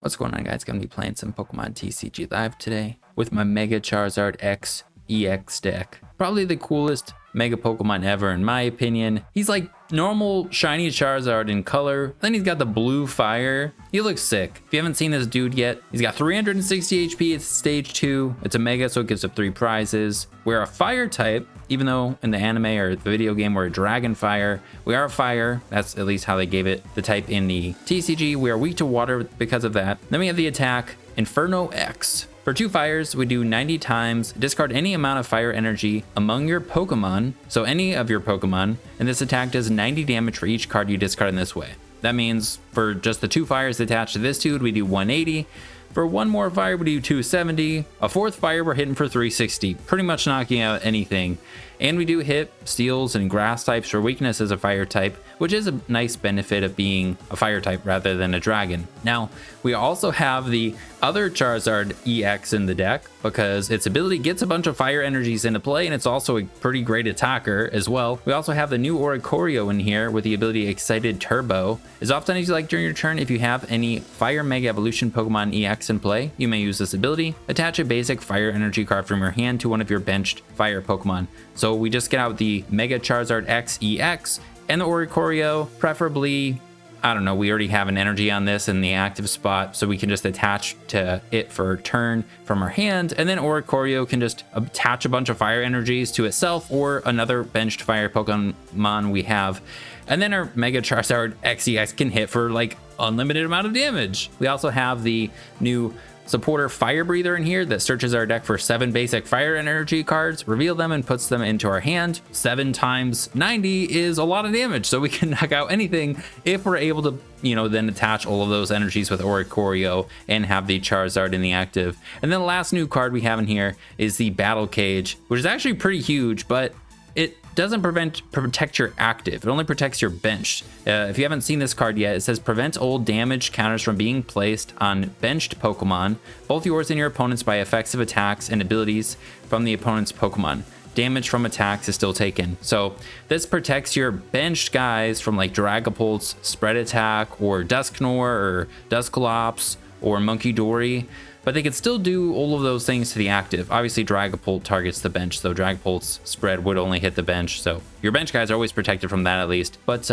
What's going on, guys? Gonna be playing some Pokemon TCG Live today with my Mega Charizard X EX deck. Probably the coolest Mega Pokemon ever, in my opinion. He's like normal shiny Charizard in color. Then he's got the blue fire. He looks sick. If you haven't seen this dude yet, he's got 360 HP. It's stage 2. It's a Mega, so it gives up 3 prizes. We're a fire type, even though in the anime or the video game we're a Dragon Fire. We are a fire. That's at least how they gave it the type in the TCG. We are weak to water because of that. Then we have the attack Inferno X. For 2 fires, we do 90 times, discard any amount of fire energy among your Pokemon, so any of your Pokemon, and this attack does 90 damage for each card you discard in this way. That means for just the 2 fires attached to this dude, we do 180. For 1 more fire, we do 270. A 4th fire, we're hitting for 360, pretty much knocking out anything. And we do hit steels and grass types for weakness as a fire type, which is a nice benefit of being a fire type rather than a dragon. Now, we also have the other Charizard EX in the deck because its ability gets a bunch of fire energies into play, and it's also a pretty great attacker as well. We also have the new Oricorio in here with the ability Excited Turbo. As often as you like during your turn, if you have any Fire Mega Evolution Pokemon EX in play, you may use this ability. Attach a basic fire energy card from your hand to one of your benched fire Pokemon. So we just get out the Mega Charizard X EX and the Oricorio, preferably, I don't know, we already have an energy on this in the active spot, so we can just attach to it for a turn from our hand, and then Oricorio can just attach a bunch of fire energies to itself or another benched fire Pokemon we have. And then our Mega Charizard XEX can hit for like unlimited amount of damage. We also have the new supporter Firebreather in here that searches our deck for 7 basic fire energy cards, reveal them, and puts them into our hand. 7 times 90 is a lot of damage, so we can knock out anything if we're able to, then attach all of those energies with Oricorio and have the Charizard in the active. And then the last new card we have in here is the Battle Cage, which is actually pretty huge, but it doesn't protect your active. It only protects your bench. If you haven't seen this card yet, it says prevent old damage counters from being placed on benched Pokemon, both yours and your opponent's, by effects of attacks and abilities from the opponent's Pokemon. Damage from attacks is still taken. So this protects your benched guys from like Dragapult's Spread Attack or Dusknoir or Dusclops or Monkey Dory. But they could still do all of those things to the active. Obviously, Dragapult targets the bench, so Dragapult's spread would only hit the bench. So your bench guys are always protected from that at least. But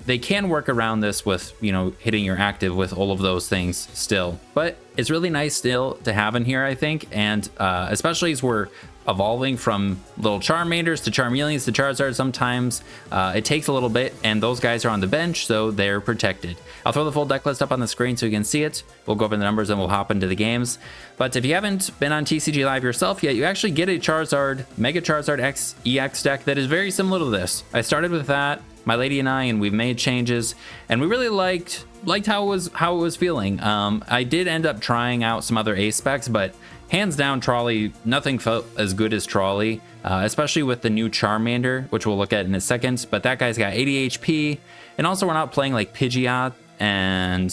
they can work around this with, hitting your active with all of those things still. But it's really nice still to have in here, I think. And especially as we're evolving from little Charmanders to Charmeleons to Charizard, sometimes it takes a little bit, and those guys are on the bench, so they're protected. I'll throw the full deck list up on the screen so you can see it. We'll go over the numbers and we'll hop into the games. But if you haven't been on TCG Live yourself yet, you actually get a Charizard, Mega Charizard X EX deck that is very similar to this. I started with that, my lady and I, and we've made changes, and we really liked how it was feeling. I did end up trying out some other ace specs, but hands down, Trolley, nothing felt as good as Trolley, especially with the new Charmander, which we'll look at in a second. But that guy's got 80 HP, and also we're not playing like Pidgeot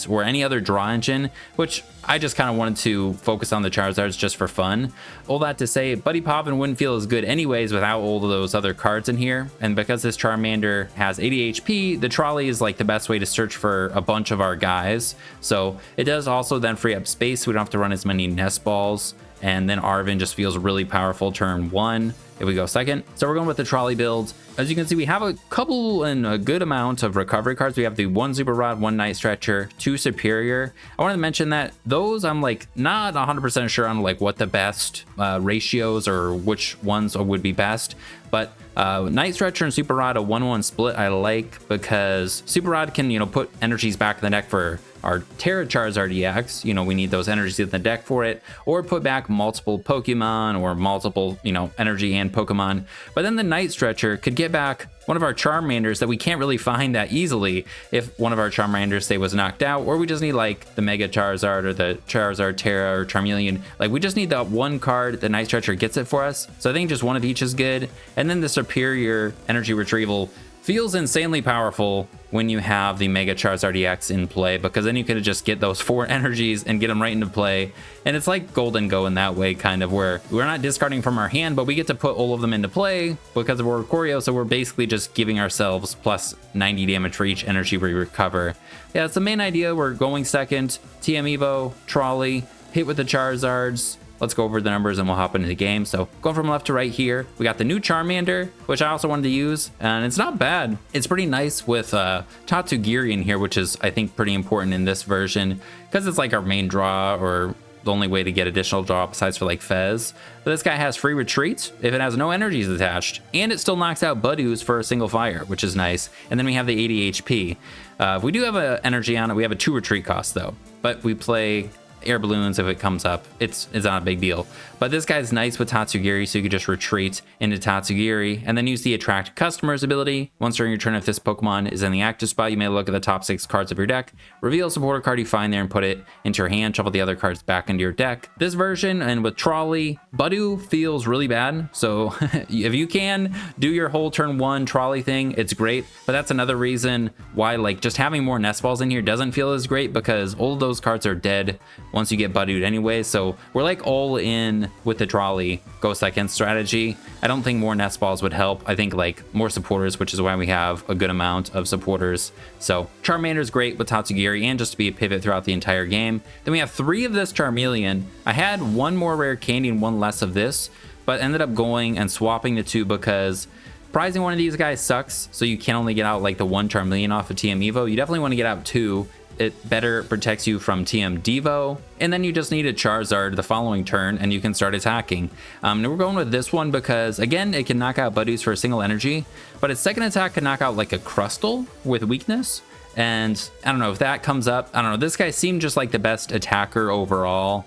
or any other draw engine, which I just kind of wanted to focus on the Charizards just for fun. All that to say, Buddy Poppin wouldn't feel as good anyways without all of those other cards in here. And because this Charmander has 80 HP, the Trolley is like the best way to search for a bunch of our guys. So it does also then free up space. We don't have to run as many Nest Balls. And then Arven just feels really powerful turn 1 if we go second. So we're going with the Trolley build. As you can see, we have a couple and a good amount of recovery cards. We have the 1 Super Rod, 1 Night Stretcher, 2 Superior. I wanted to mention that those I'm like not 100% sure on like what the best ratios or which ones would be best. But Night Stretcher and Super Rod, a 1-1 split I like because Super Rod can, put energies back in the deck for our Terra Charizard EX, we need those energies in the deck for it, or put back multiple Pokemon or multiple, energy and Pokemon. But then the Night Stretcher could get back one of our Charmanders that we can't really find that easily if one of our Charmanders, say, was knocked out, or we just need like the Mega Charizard or the Charizard Terra or Charmeleon. Like we just need that one card, the Night Stretcher gets it for us. So I think just one of each is good. And then the Superior Energy Retrieval feels insanely powerful when you have the Mega Charizard EX in play, because then you could just get those 4 energies and get them right into play. And it's like Golden Go in that way, kind of, where we're not discarding from our hand, but we get to put all of them into play because of Oricorio. So we're basically just giving ourselves plus 90 damage for each energy we recover. Yeah, that's the main idea. We're going second. TM Evo, Trolley, hit with the Charizards. Let's go over the numbers and we'll hop into the game. So going from left to right here, we got the new Charmander, which I also wanted to use, and it's not bad. It's pretty nice with Tatsugiri in here, which is, I think, pretty important in this version because it's like our main draw, or the only way to get additional draw besides for like Fez. But this guy has free retreat if it has no energies attached, and it still knocks out Budews for a single fire, which is nice. And then we have the 80 HP. If we do have an energy on it, we have a 2 retreat cost though, but we play air balloons if it comes up. It's not a big deal. But this guy's nice with Tatsugiri, so you could just retreat into Tatsugiri and then use the attract customers ability. Once during your turn, if this Pokemon is in the active spot, you may look at the top 6 cards of your deck, reveal a supporter card you find there and put it into your hand, shuffle the other cards back into your deck. This version, and with Trolley, Budew feels really bad, so if you can do your whole turn 1 Trolley thing, it's great. But that's another reason why, like, just having more Nest Balls in here doesn't feel as great, because all of those cards are dead once you get Budewed anyway. So we're like all in with the Trolley go second strategy. I don't think more Nest Balls would help. I think like more supporters, which is why we have a good amount of supporters. So Charmander's great with Tatsugiri and just to be a pivot throughout the entire game. Then we have 3 of this Charmeleon. I had 1 more rare candy and 1 less of this, but ended up going and swapping the 2 because prizing one of these guys sucks. So you can only get out like the 1 Charmeleon off of TM Evo. You definitely want to get out 2. It better protects you from TM Devo, and then you just need a Charizard the following turn and you can start attacking. And we're going with this one because, again, it can knock out Budews for a single energy, but its second attack can knock out like a Crustle with weakness. And I don't know if that comes up. I don't know. This guy seemed just like the best attacker overall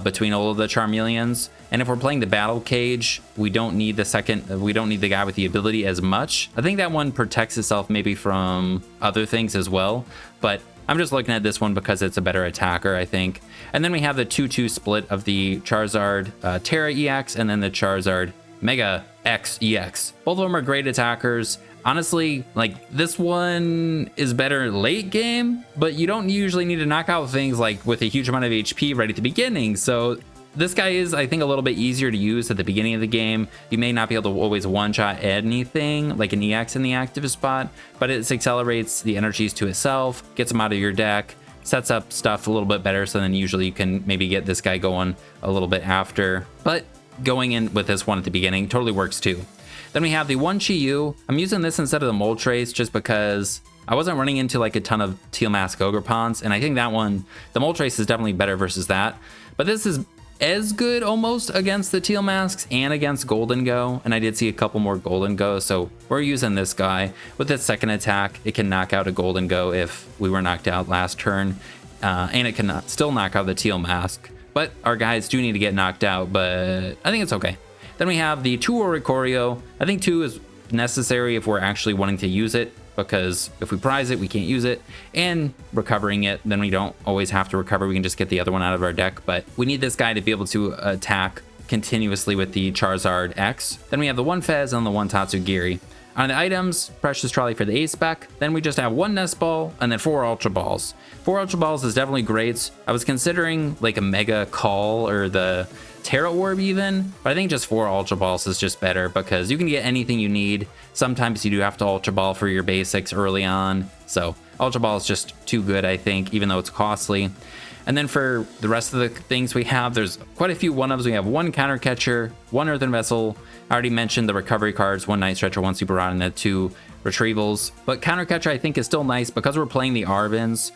between all of the Charmeleons. And if we're playing the Battle Cage, we don't need the guy with the ability as much. I think that one protects itself maybe from other things as well, but I'm just looking at this one because it's a better attacker, I think. And then we have the 2-2 split of the Charizard Terra EX and then the Charizard Mega X EX. Both of them are great attackers. Honestly, like, this one is better late game, but you don't usually need to knock out things like with a huge amount of HP right at the beginning. So this guy is, I think, a little bit easier to use at the beginning of the game. You may not be able to always one-shot anything like an EX in the active spot, but it accelerates the energies to itself, gets them out of your deck, sets up stuff a little bit better, so then usually you can maybe get this guy going a little bit after. But going in with this one at the beginning totally works too. Then we have the 1 Chi-Yu. I'm using this instead of the Moltres just because I wasn't running into like a ton of Teal Mask Ogrepons, and I think that one, the Moltres, is definitely better versus that. But this is as good almost against the Teal Masks and against Golden Go, and I did see a couple more Golden Go, so we're using this guy. With its second attack, it can knock out a Golden Go if we were knocked out last turn, and it can still knock out the Teal Mask, but our guys do need to get knocked out, but I think it's okay. Then we have the 2 Oricorio. I think 2 is necessary if we're actually wanting to use it, because if we prize it, we can't use it. And recovering it, then we don't always have to recover. We can just get the other one out of our deck. But we need this guy to be able to attack continuously with the Charizard X. Then we have the 1 Fez and the 1 Tatsugiri. On the items, Precious Trolley for the A spec. Then we just have 1 Nest Ball and then 4 Ultra Balls. 4 Ultra Balls is definitely great. I was considering like a Mega Call or the Terra Orb even, but I think just 4 Ultra Balls is just better because you can get anything you need. Sometimes you do have to Ultra Ball for your basics early on, so Ultra Ball is just too good, I think, even though it's costly. And then for the rest of the things we have, there's quite a few 1-ofs. We have 1 Counter Catcher, 1 Earthen Vessel. I already mentioned the recovery cards, 1 Night Stretcher, 1 Super Rod, and then 2 Retrievals. But Counter Catcher I think is still nice because we're playing the Arvens,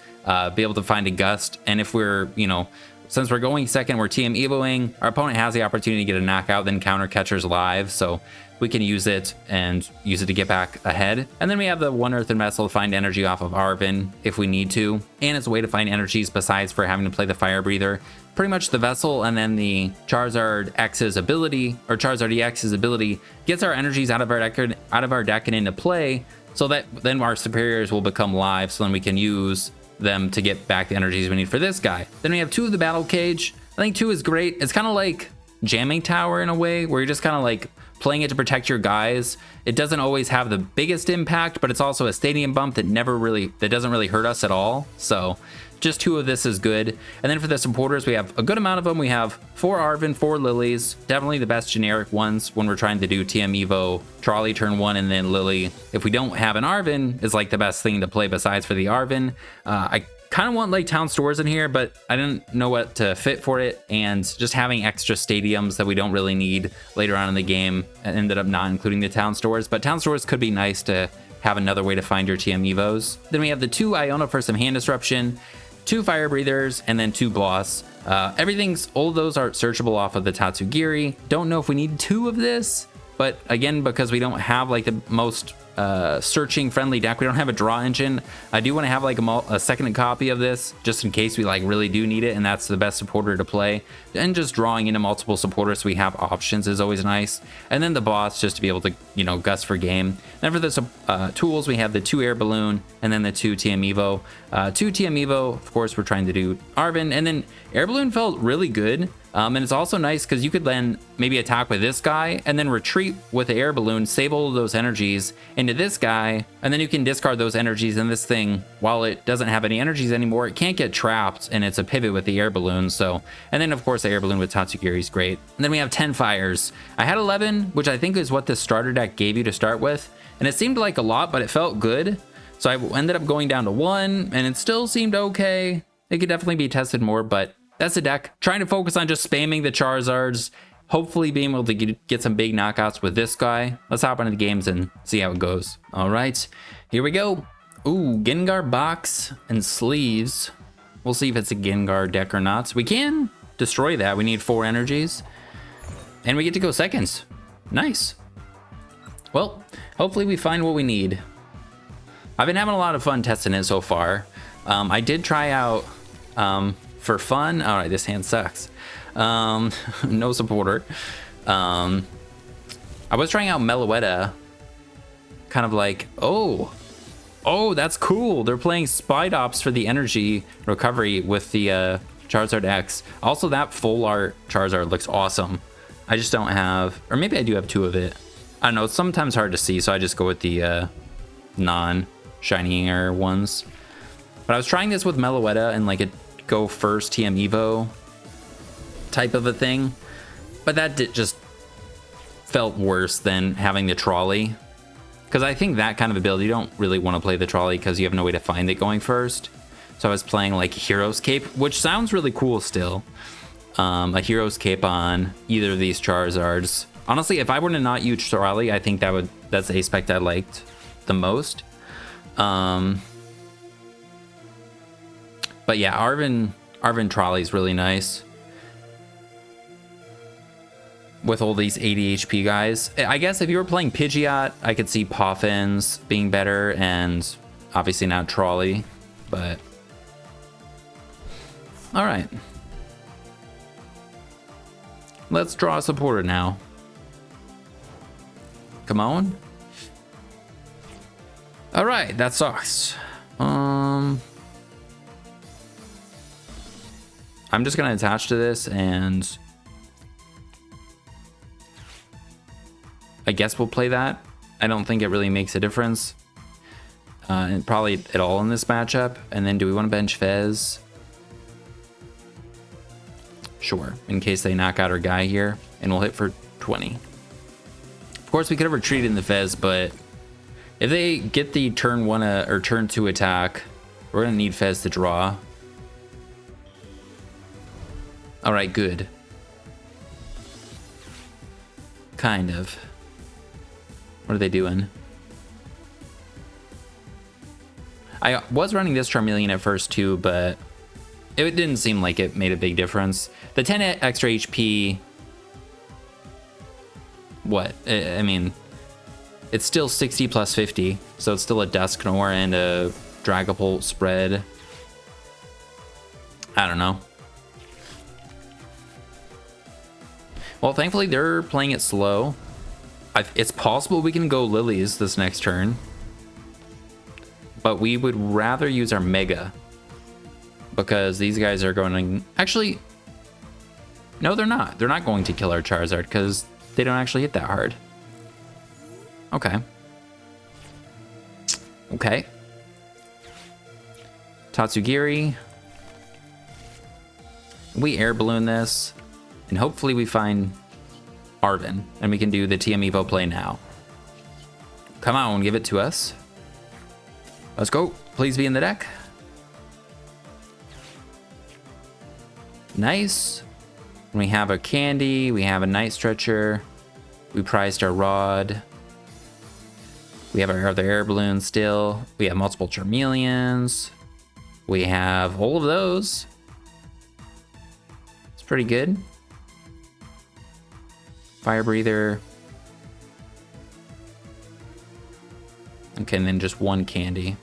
be able to find a Gust, and if we're, you know, since we're going second, we're TM Evoing, our opponent has the opportunity to get a knockout, then Counter Catcher's live, so we can use it and use it to get back ahead. And then we have the 1 Earthen Vessel to find energy off of Arven if we need to, and it's a way to find energies besides for having to play the Firebreather. Pretty much the Vessel and then the Charizard X's ability, or Charizard EX's ability, gets our energies out of our deck and into play, so that then our superiors will become live, so then we can use them to get back the energies we need for this guy. Then we have 2 of the Battle Cage. I think 2 is great. It's kind of like jamming tower in a way, where you're just kind of like playing it to protect your guys. It doesn't always have the biggest impact, but it's also a stadium bump that doesn't really hurt us at all. So just 2 of this is good. And then for the supporters, we have a good amount of them. We have 4 Arven, 4 Lillies, definitely the best generic ones when we're trying to do TM Evo, Trolley turn 1, and then Lillie. If we don't have an Arven, is like the best thing to play besides for the Arven. I kind of want like town stores in here, but I didn't know what to fit for it, and just having extra stadiums that we don't really need later on in the game ended up not including the town stores. But town stores could be nice to have another way to find your TM Evos. Then we have the 2 Iono for some hand disruption, 2 fire breathers, and then 2 Bloss. All of those are searchable off of the Tatsugiri. Don't know if we need 2 of this, but again, because we don't have like the most searching friendly deck, we don't have a draw engine, I do want to have like a second copy of this just in case we like really do need it, and that's the best supporter to play. And just drawing into multiple supporters so we have options is always nice. And then the boss, just to be able to, you know, gust for game. Then for the tools, we have the 2 Air Balloon and then the 2 TM Evo. 2 TM Evo, of course, we're trying to do Arven, and then Air Balloon felt really good. And it's also nice because you could then maybe attack with this guy and then retreat with the Air Balloon, save all of those energies into this guy, and then you can discard those energies, and this thing, while it doesn't have any energies anymore, it can't get trapped, and it's a pivot with the Air Balloon. So, and then of course the Air Balloon with Tatsugiri is great. And then we have 10 fires. I had 11, which I think is what this starter deck gave you to start with, and it seemed like a lot, but it felt good. So I ended up going down to 1, and it still seemed okay. It could definitely be tested more, but that's the deck. Trying to focus on just spamming the Charizards, hopefully being able to get some big knockouts with this guy. Let's hop into the games and see how it goes. All right, here we go. Ooh, Gengar box and sleeves. We'll see if it's a Gengar deck or not. We can destroy that. We need 4 energies, and we get to go seconds. Nice. Well, hopefully we find what we need. I've been having a lot of fun testing it so far. I did try out for fun. All right, this hand sucks. No supporter. I was trying out Meloetta, kind of like, oh, that's cool. They're playing Spidops for the energy recovery with the Charizard X. Also, that full art Charizard looks awesome. I just don't have, or maybe I do have 2 of it. I don't know, it's sometimes hard to see, so I just go with the non-shinier ones. But I was trying this with Meloetta and like a go first TM Evo type of a thing, but that just felt worse than having the trolley, because I think that kind of ability, you don't really want to play the trolley because you have no way to find it going first. So I was playing like Hero's Cape, which sounds really cool still. A Hero's Cape on either of these Charizards. Honestly, if I were to not use trolley, I think that's the aspect I liked the most. But yeah, Arven Trolley is really nice with all these 80 HP guys. I guess if you were playing Pidgeot, I could see Poffins being better, and obviously not Trolley, but all right. Let's draw a supporter now. Come on. All right, that sucks. I'm just gonna attach to this, and I guess we'll play that. I don't think it really makes a difference, and probably at all in this matchup. And then do we want to bench Fez? Sure, in case they knock out our guy here, and we'll hit for 20. Of course, we could have retreated in the Fez, but if they get the turn 1 or turn 2 attack, we're gonna need Fez to draw. All right, good. Kind of. What are they doing? I was running this Charmeleon at first too, but it didn't seem like it made a big difference. The 10 extra HP, what? I mean, it's still 60 plus 50, so it's still a Dusknoir and a Dragapult spread. I don't know. Well, thankfully they're playing it slow. It's possible we can go Lillies this next turn, but we would rather use our Mega because these guys are going. Actually, No, they're not. They're not going to kill our Charizard because they don't actually hit that hard. Okay. Okay. Tatsugiri. We Air Balloon this, and hopefully we find Arven, and we can do the TM Evo play now. Come on, give it to us. Let's go. Please be in the deck. Nice. We have a candy. We have a Night Stretcher. We prized our rod. We have our other air balloon still. We have multiple Charmeleons. We have all of those. It's pretty good. Firebreather. Okay, and then just one candy.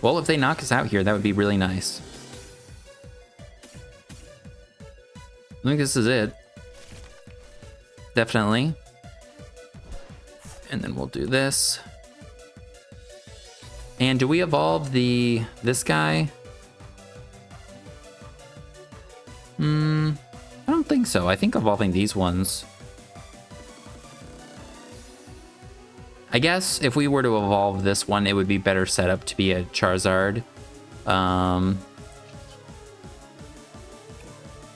Well, if they knock us out here, that would be really nice. I think this is it. Definitely. And then we'll do this. And do we evolve this guy? I don't think so. I think evolving these ones. I guess if we were to evolve this one, it would be better set up to be a Charizard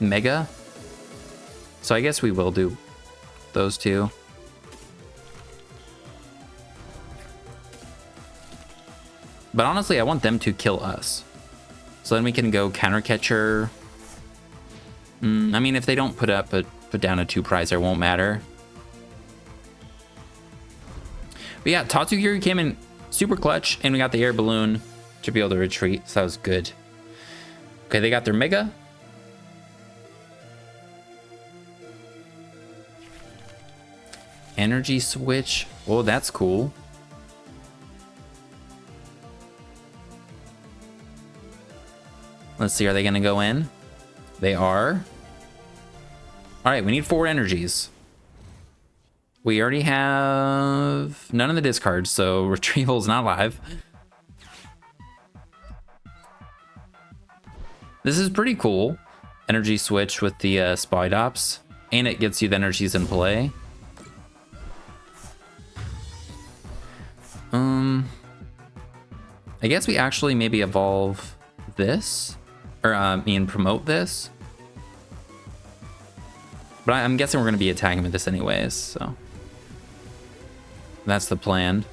Mega. So I guess we will do those two. But honestly, I want them to kill us. So then we can go Counter Catcher. I mean, if they don't put down a 2 prizer, it won't matter. But yeah, Tatsugiri came in super clutch, and we got the Air Balloon to be able to retreat, so that was good. Okay, they got their Mega. Energy Switch. Oh, that's cool. Let's see, are they going to go in? They are. All right, we need 4 energies. We already have none in the discard, so Retrieval's not live. This is pretty cool. Energy switch with the Spidops, and it gets you the energies in play. I guess we actually maybe evolve this, or promote this. But I'm guessing we're going to be attacking with this anyways, so that's the plan.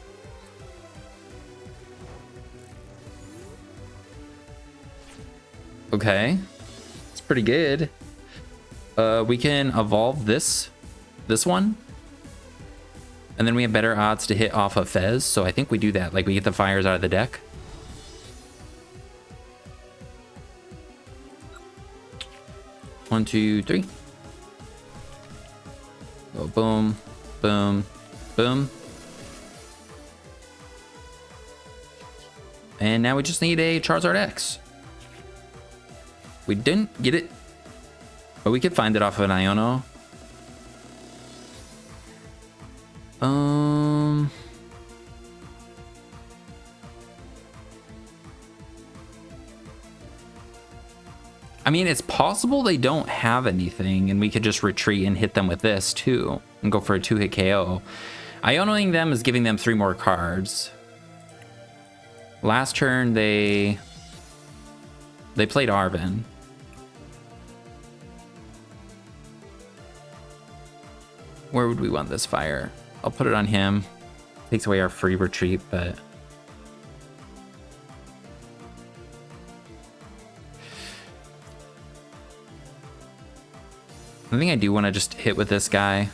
Okay, it's pretty good. We can evolve this one, and then we have better odds to hit off of Fez. So I think we do that. Like, we get the fires out of the deck. One, two, three. Go boom, boom, boom. And now we just need a Charizard X. We didn't get it, but we could find it off of an Iono. I mean, it's possible they don't have anything, and we could just retreat and hit them with this too, and go for a 2-hit KO. Ionoing them is giving them 3 more cards. Last turn, they played Arven. Where would we want this fire? I'll put it on him. Takes away our free retreat, but I think I do want to just hit with this guy.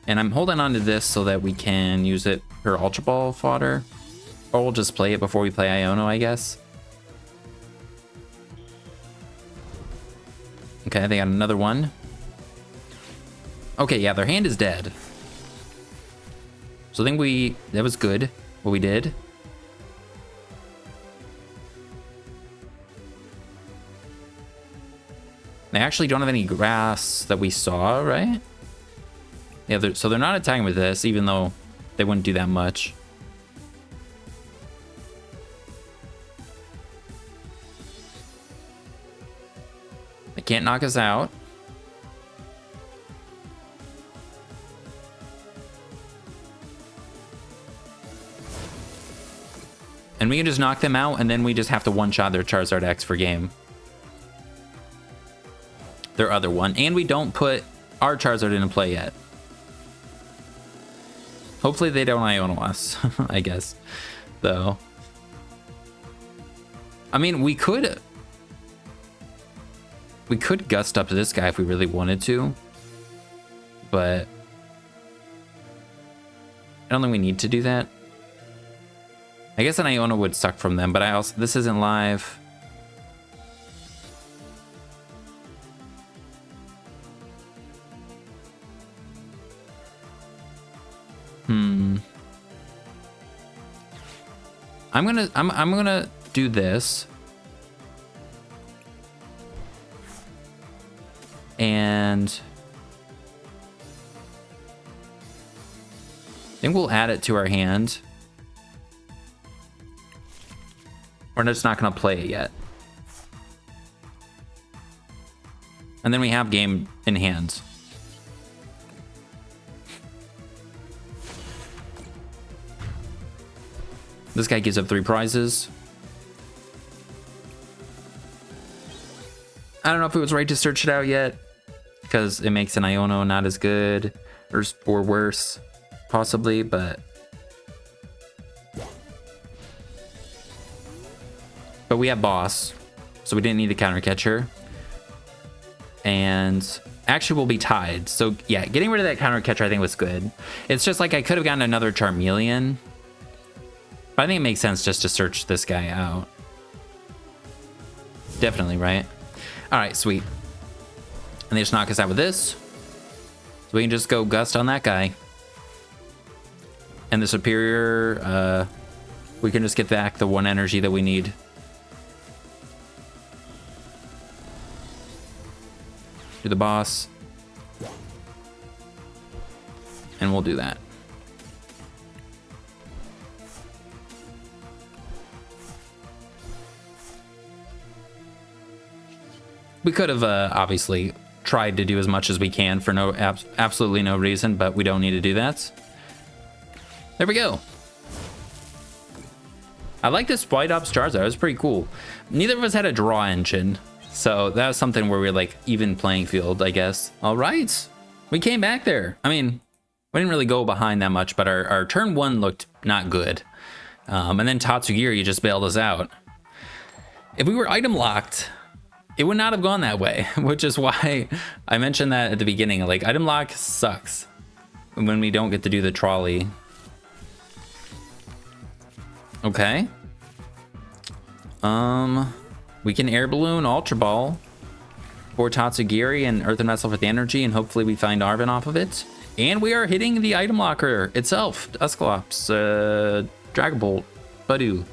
And I'm holding on to this so that we can use it for Ultra Ball fodder. Or we'll just play it before we play Iono, I guess. Okay, they got another one. Okay, yeah, their hand is dead. So I think that was good, what we did. They actually don't have any grass that we saw, right? Yeah, so they're not attacking with this, even though they wouldn't do that much. They can't knock us out. And we can just knock them out, and then we just have to one-shot their Charizard X for game. Their other one. And we don't put our Charizard into play yet. Hopefully they don't Iono us, I guess. Though. I mean, we could gust up to this guy if we really wanted to. But I don't think we need to do that. I guess an Iono would suck from them, but I also, this isn't live. I'm gonna do this. And I think we'll add it to our hand. We're just not going to play it yet. And then we have game in hand. This guy gives up 3 prizes. I don't know if it was right to search it out yet, because it makes an Iono not as good or worse, possibly, but we have boss, so we didn't need the counter catcher. And actually we'll be tied. So yeah, getting rid of that counter catcher I think was good. It's just like I could have gotten another Charmeleon, but I think it makes sense just to search this guy out. Definitely, right? All right, sweet. And they just knock us out with this. So we can just go gust on that guy. And the superior, we can just get back the 1 energy that we need. Do the boss. And we'll do that. We could have obviously tried to do as much as we can for absolutely no reason, but we don't need to do that. There we go. I like this White Ops Charizard. It was pretty cool. Neither of us had a draw engine, so that was something where we were like even playing field, I guess. All right, we came back there. I mean, we didn't really go behind that much, but our turn 1 looked not good. And then Tatsugiri just bailed us out. If we were item locked, it would not have gone that way, which is why I mentioned that at the beginning. Like, item lock sucks when we don't get to do the trolley. Okay. We can Air Balloon Ultra Ball for Tatsugiri and Earthen Vessel for the energy, and hopefully we find Arven off of it. And we are hitting the item locker itself. Dusclops, Dragon Bolt, Badoo.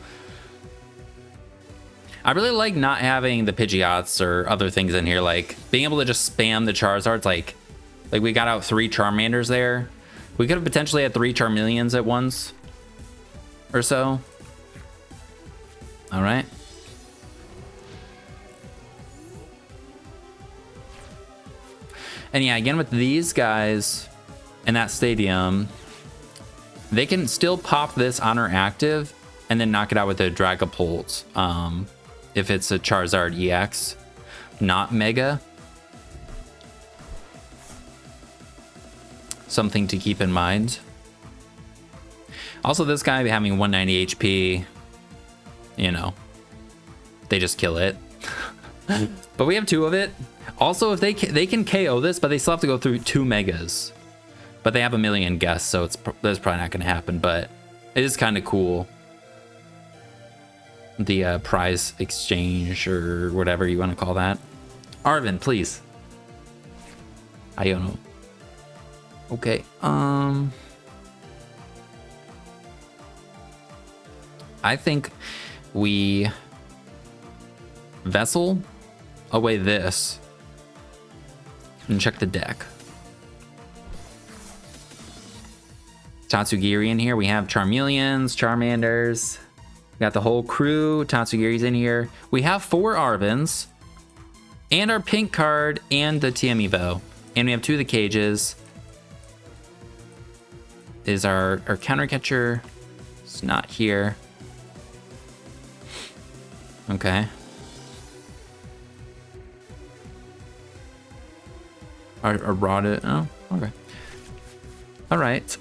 I really like not having the Pidgeots or other things in here, like being able to just spam the Charizards. Like we got out 3 Charmanders there. We could have potentially had 3 Charmeleons at once or so. All right. And yeah, again with these guys in that stadium, they can still pop this honor active and then knock it out with a Dragapult. If it's a Charizard EX, not Mega. Something to keep in mind. Also, this guy having 190 HP, you know, they just kill it. But we have 2 of it. Also, if they can KO this, but they still have to go through 2 Megas. But they have a million guests, so that's probably not going to happen. But it is kind of cool. The prize exchange or whatever you want to call that. Arven, please. Iono. Okay. I think we Vessel away this and check the deck. Tatsugiri in here. We have Charmeleons, Charmanders. We got the whole crew. Tatsugiri's in here. We have 4 Arvens. And our pink card and the TM Evo. And we have 2 of the cages. Is our counter catcher. It's not here. Okay. Our rotted. Oh, okay. All right.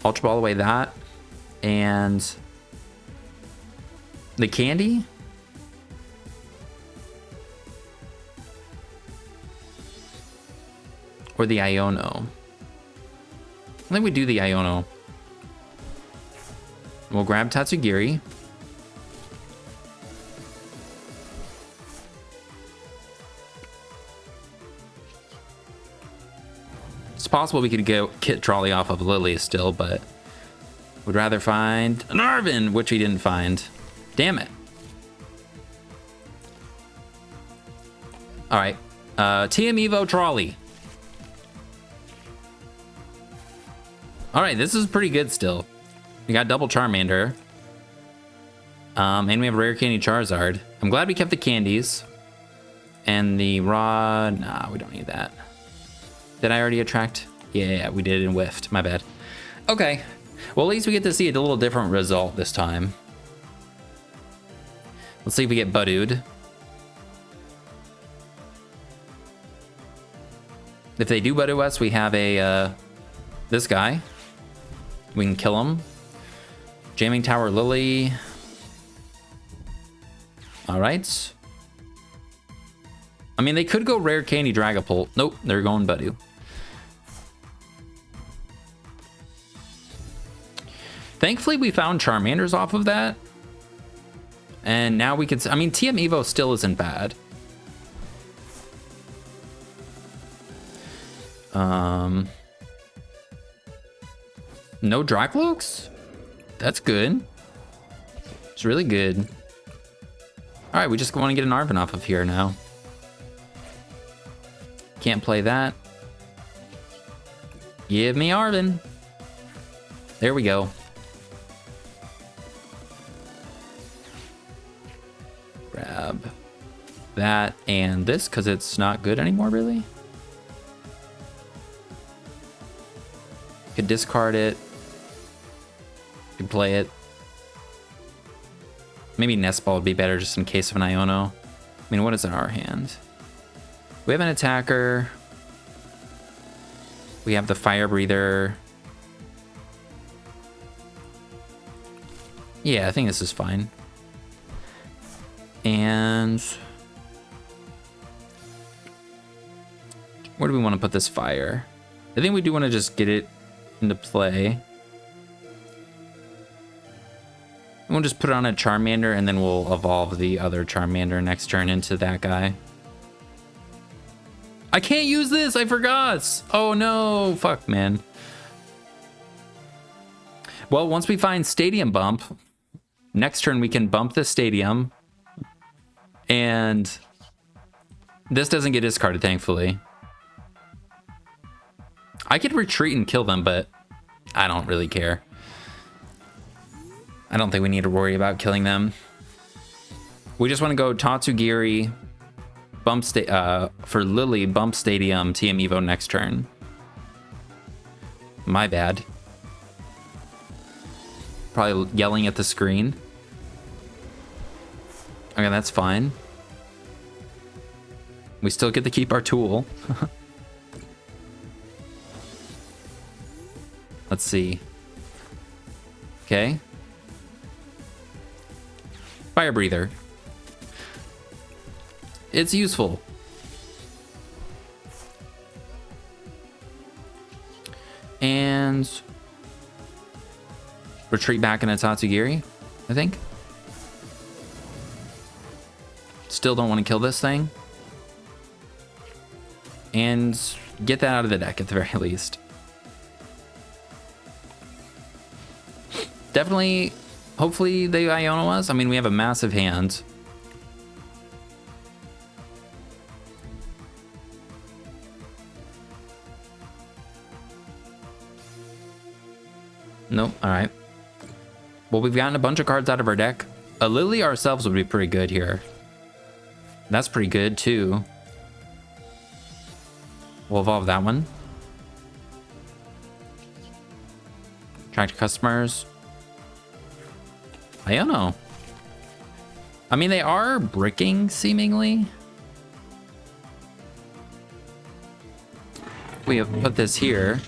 Ultra Ball away that. And the candy. Or the Iono. I think we do the Iono. We'll grab Tatsugiri. It's possible we could go Kit Trolley off of Lillie still, but would rather find an Arven, which we didn't find. Damn it. All right. TM Evo Trolley. All right, this is pretty good still. We got double Charmander. And we have Rare Candy Charizard. I'm glad we kept the candies. And the raw... Nah, we don't need that. Did I already attract? Yeah, we did and whiffed. My bad. Okay. Well, at least we get to see a little different result this time. Let's see if we get Budooed. If they do Budoo us, we have a... this guy. We can kill him. Jamming Tower Lillie. All right. I mean, they could go Rare Candy Dragapult. Nope, they're going Budoo. Thankfully, we found Charmanders off of that. And now we could... I mean, TM Evo still isn't bad. No Dracloaks? That's good. It's really good. All right, we just want to get an Arven off of here now. Can't play that. Give me Arven. There we go. Grab that and this because it's not good anymore, really. Could discard it. Could play it. Maybe Nest Ball would be better just in case of an Iono. I mean, what is in our hand? We have an attacker. We have the Firebreather. Yeah, I think this is fine. And where do we want to put this fire? I think we do want to just get it into play. We'll just put it on a Charmander and then we'll evolve the other Charmander next turn into that guy. I can't use this, I forgot. Oh no, fuck man. Well, once we find Stadium Bump, next turn we can bump the Stadium. And this doesn't get discarded, thankfully. I could retreat and kill them, but I don't really care. I don't think we need to worry about killing them. We just want to go Tatsugiri, bump for Lillie, bump Stadium, TM Evo next turn. My bad. Probably yelling at the screen. Okay, that's fine. We still get to keep our tool. Let's see. Okay. Firebreather. It's useful. And retreat back into Tatsugiri, I think. Still don't want to kill this thing. And get that out of the deck at the very least. Definitely, hopefully they Iono us. I mean, we have a massive hand. Nope. All right. Well, we've gotten a bunch of cards out of our deck. A Lillie ourselves would be pretty good here. That's pretty good too. We'll evolve that one. Attract customers. I don't know. I mean, they are bricking seemingly. We have put this here.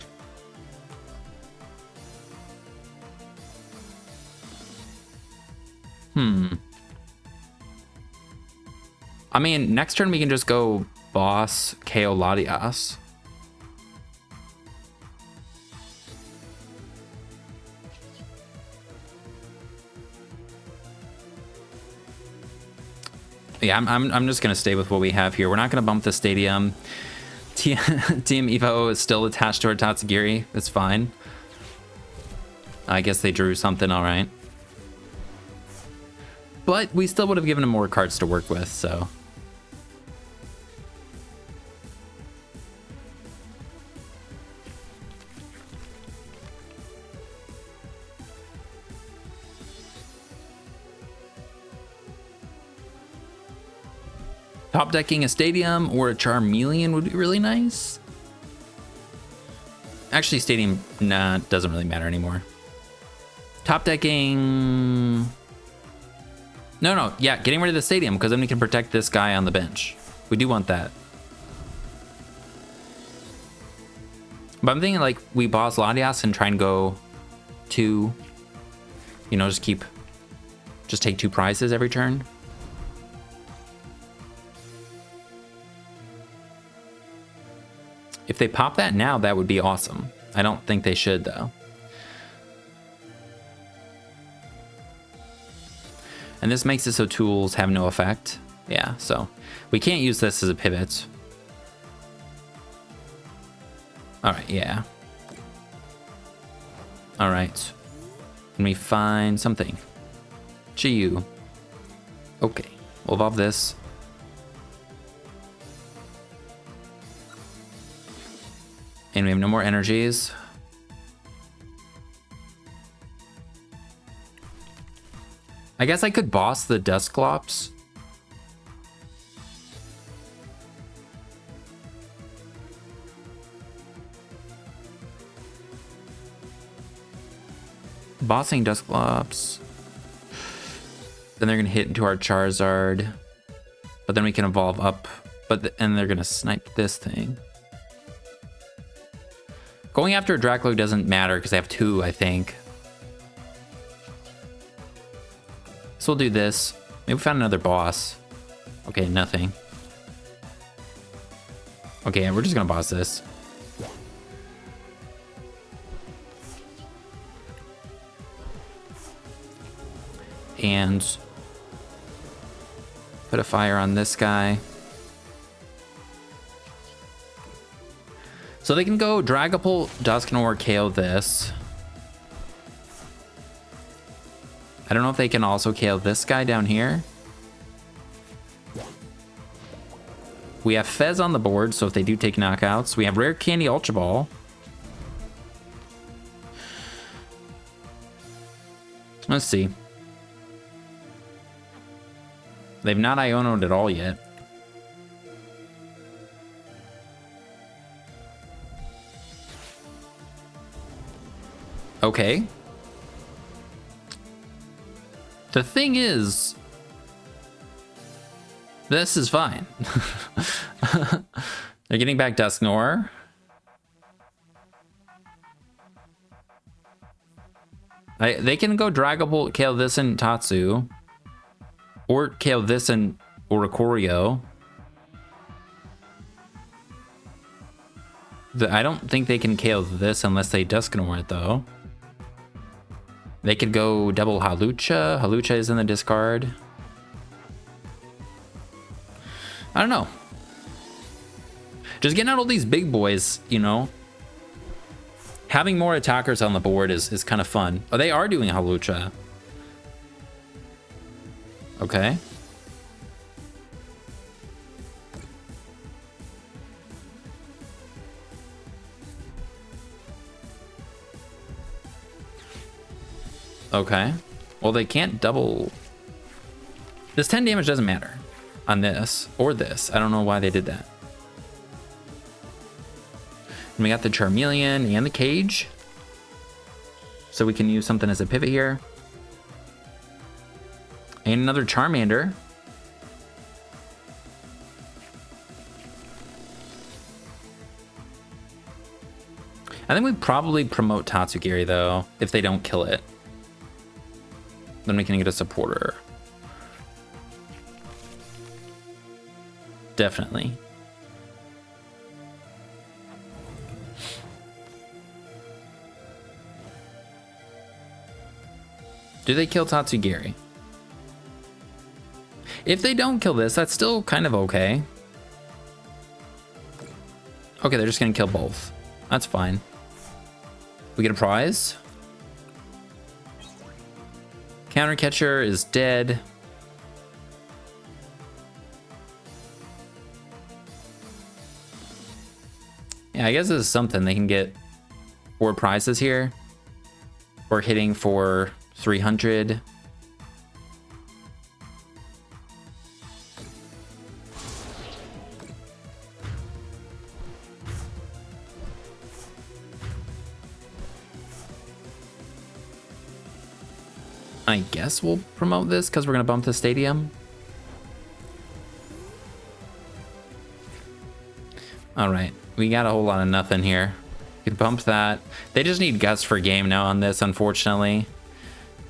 I mean, next turn we can just go boss KO Latias. Yeah, I'm just gonna stay with what we have here. We're not gonna bump the stadium. Team Evo is still attached to our Tatsugiri. It's fine. I guess they drew something, all right. But we still would have given him more cards to work with, so. Top decking a stadium or a Charmeleon would be really nice. Actually, stadium, nah, doesn't really matter anymore. Top decking. No, yeah, getting rid of the stadium because then we can protect this guy on the bench. We do want that. But I'm thinking like we boss Latias and try and go two, you know, just take 2 prizes every turn. If they pop that now, that would be awesome. I don't think they should, though. And this makes it so tools have no effect. Yeah, so we can't use this as a pivot. All right, yeah. All right. Let me find something. Chiyu. Okay, we'll evolve this. And we have no more energies. I guess I could boss the Dusclops. Bossing Dusclops. Then they're gonna hit into our Charizard. But then we can evolve up. And they're gonna snipe this thing. Going after a Dracloak doesn't matter because they have 2, I think. So we'll do this. Maybe we found another boss. Okay, nothing. Okay, we're just gonna boss this. And put a fire on this guy. So they can go Dragapult, Dusknoir, KO this. I don't know if they can also KO this guy down here. We have Fez on the board, so if they do take knockouts. We have Rare Candy Ultra Ball. Let's see. They've not Iono'd at all yet. Okay. The thing is, this is fine. They're getting back Dusknoir. They can go Dragapult, KO this and Tatsu. Or KO this and Oricorio. I don't think they can KO this unless they Dusknoir it, though. They could go double Halucha. Halucha is in the discard. I don't know. Just getting out all these big boys, you know. Having more attackers on the board is kind of fun. Oh, they are doing Halucha. Okay. Okay. Well, they can't double. This 10 damage doesn't matter on this or this. I don't know why they did that. And we got the Charmeleon and the cage. So we can use something as a pivot here. And another Charmander. I think we'd probably promote Tatsugiri though, if they don't kill it. Then we can get a supporter. Definitely. Do they kill Tatsugiri? If they don't kill this, that's still kind of okay. Okay, they're just gonna kill both. That's fine. We get a prize. Counter catcher is dead. Yeah, I guess this is something. They can get 4 prizes here. We're hitting for 300. I guess we'll promote this because we're going to bump the stadium. All right, we got a whole lot of nothing here. We can bump that. They just need guts for game now on this, unfortunately.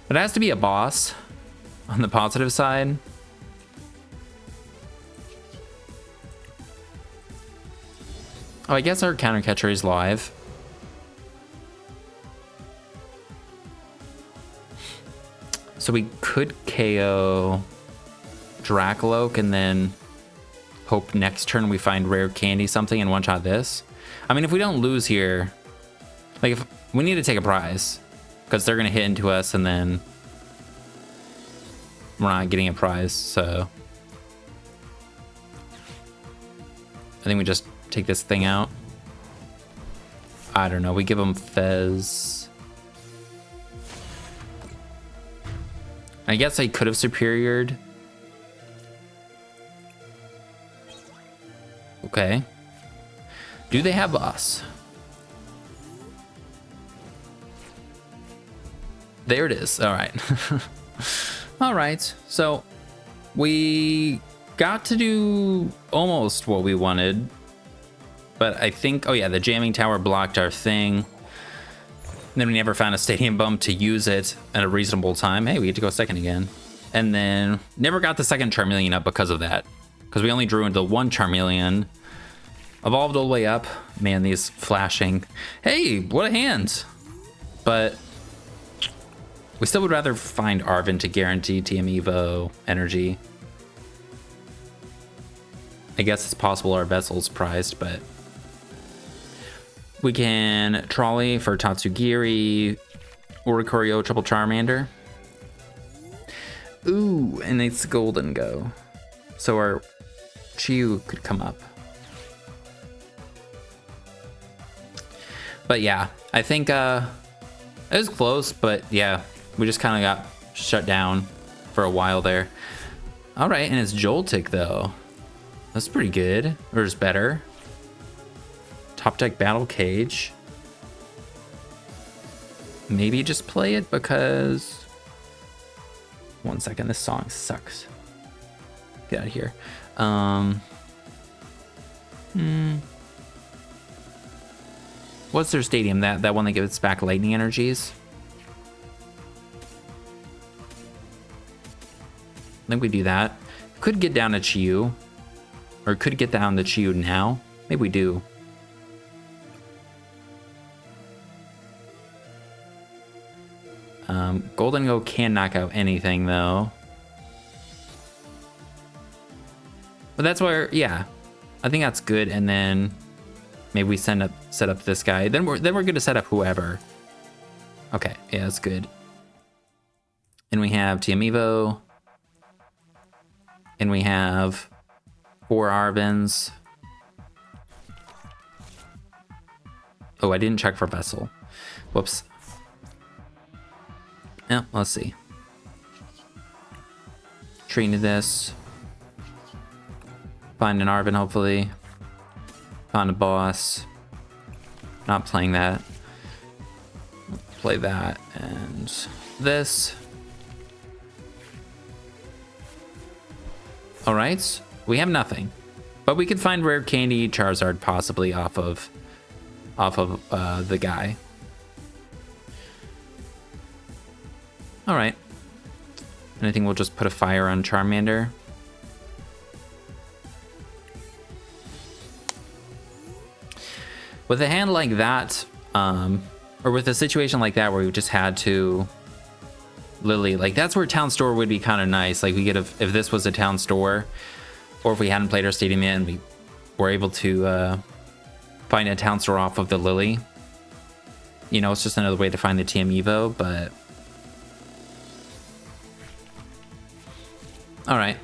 But it has to be a boss on the positive side. Oh, I guess our counter catcher is live. So we could KO Dracoloak and then hope next turn we find Rare Candy something and one-shot this. I mean, if we don't lose here, like if we need to take a prize because they're going to hit into us and then we're not getting a prize. So I think we just take this thing out. I don't know. We give them Fez. I guess I could have superiored. Okay. Do they have us? There it is. All right. All right. So we got to do almost what we wanted. But I think, oh yeah, the jamming tower blocked our thing. And then we never found a stadium bump to use it at a reasonable time. Hey, we get to go second again. And then never got the second Charmeleon up because of that. Because we only drew into one Charmeleon. Evolved all the way up. Man, these flashing. Hey, what a hand. But we still would rather find Arven to guarantee TM Evo energy. I guess it's possible our vessel's prized, but we can trolley for Tatsugiri, Oricorio, triple Charmander. Ooh, and it's golden go. So our Chiyu could come up. But yeah, I think it was close, but yeah, we just kind of got shut down for a while there. All right, and it's Joltik though. That's pretty good, or is better. Top deck Battle Cage. Maybe just play it because... One second, this song sucks. Get out of here. What's their stadium? That one that gives back lightning energies? I think we do that. Could get down to Chiyu. Or could get down to Chiyu now. Maybe we do. Golden Go can knock out anything though. But that's where, yeah, I think that's good. And then maybe we set up this guy. Then we're gonna set up whoever. Okay, yeah, that's good. And we have TM Evo. And we have 4 Arvens. Oh, I didn't check for Vessel. Whoops. Yeah, let's see. Treating this. Find an Arven, hopefully. Found a boss. Not playing that. Play that and this. Alright, we have nothing. But we could find Rare Candy Charizard possibly off of the guy. Alright. And I think we'll just put a fire on Charmander. With a hand like that, or with a situation like that where we just had to Lillie, like that's where Town Store would be kind of nice. Like we could have, if this was a Town Store, or if we hadn't played our stadium yet and we were able to find a Town Store off of the Lillie. You know, it's just another way to find the TM Evo, but... Alright.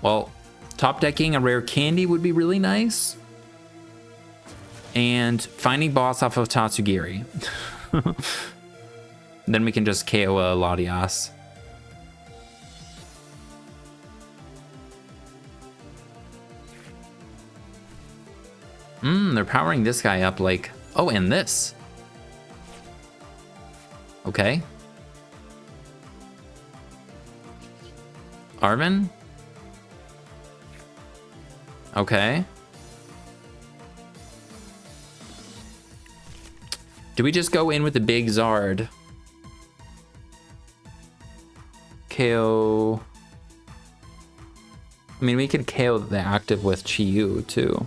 Well, top decking a Rare Candy would be really nice. And finding boss off of Tatsugiri. Then we can just KO a Latias. They're powering this guy up like... Oh, and this. Okay. Arven? Okay. Do we just go in with the big Zard? KO... I mean, we could KO the active with Chiyu, too.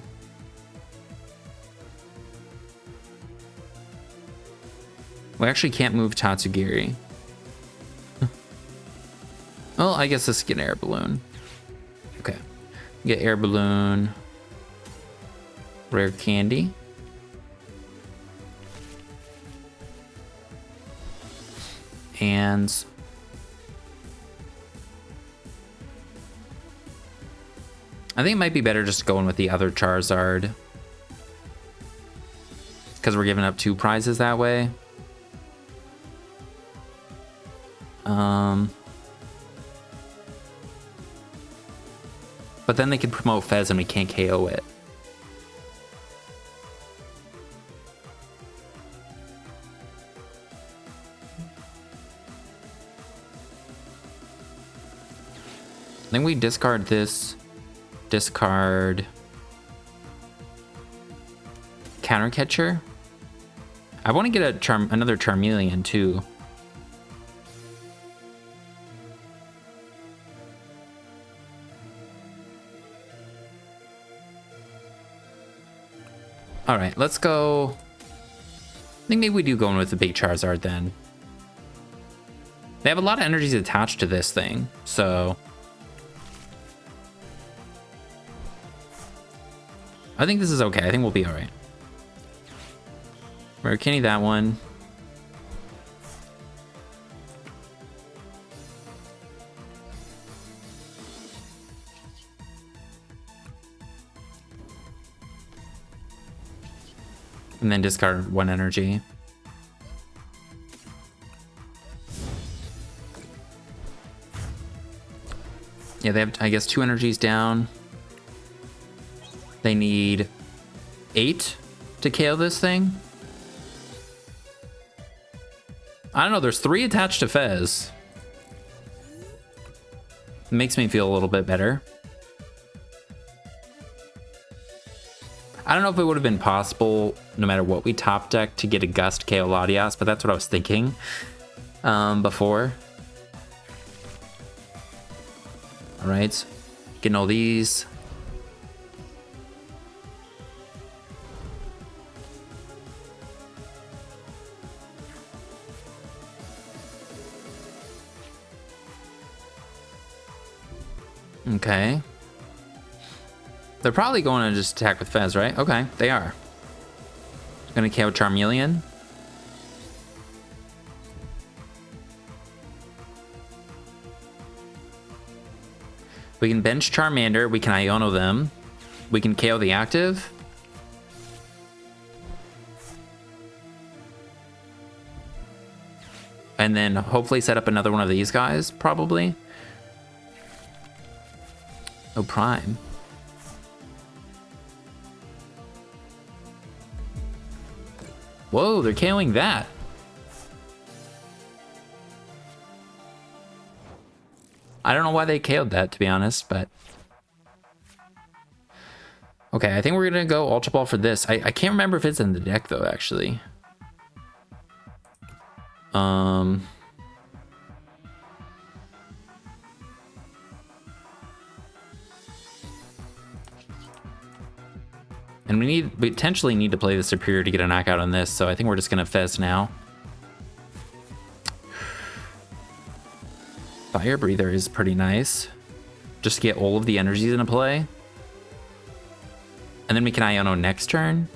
We actually can't move Tatsugiri. Well, I guess this get Air Balloon. Okay. Get Air Balloon. Rare Candy. And... I think it might be better just going with the other Charizard. Because we're giving up 2 prizes that way. But then they could promote Fez and we can't KO it. I think we discard this. Discard Counter Catcher. I want to get a another Charmeleon too. All right, let's go. I think maybe we do go in with the big Charizard then. They have a lot of energies attached to this thing, so I think this is okay. I think we'll be all right. Rare Candy that one. And then discard 1 energy. Yeah, they have, I guess, 2 energies down. They need 8 to KO this thing. I don't know, there's 3 attached to Fez. It makes me feel a little bit better. I don't know if it would have been possible, no matter what we top deck, to get a Gust KO Latias, but that's what I was thinking before. All right, getting all these. Okay. They're probably going to just attack with Fez, right? Okay, they are. Gonna KO Charmeleon. We can bench Charmander. We can Iono them. We can KO the active. And then hopefully set up another one of these guys, probably. Oh, Prime. Whoa, they're KOing that. I don't know why they KO'd that, to be honest, but... Okay, I think we're gonna go Ultra Ball for this. I can't remember if it's in the deck, though, actually. And we potentially need to play the Superior to get a knockout on this, so I think we're just gonna Fez now. Firebreather is pretty nice. Just to get all of the energies into play. And then we can Iono next turn.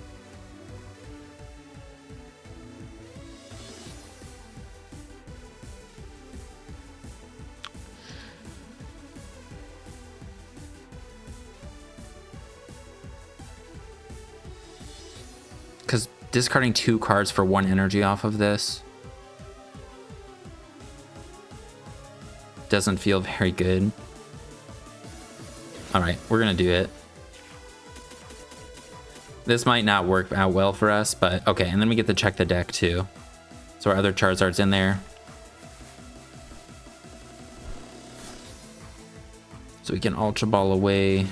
Because discarding 2 cards for 1 energy off of this doesn't feel very good. All right, we're gonna do it. This might not work out well for us, but okay. And then we get to check the deck too. So our other Charizard's in there. So we can Ultra Ball away.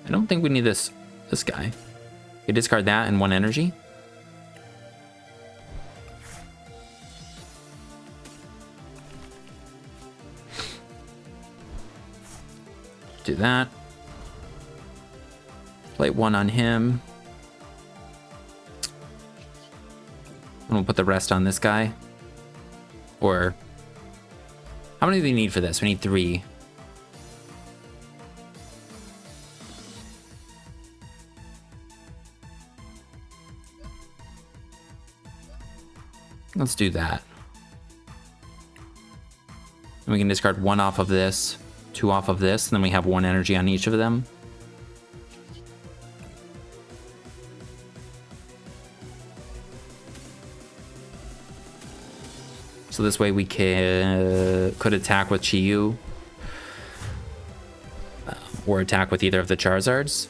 I don't think we need this guy. You discard that and 1 energy. Do that. Play 1 on him. And we'll put the rest on this guy. Or how many do we need for this? We need 3. Let's do that. And we can discard 1 off of this, 2 off of this, and then we have 1 energy on each of them. So this way we could attack with Chi-Yu. Or attack with either of the Charizards.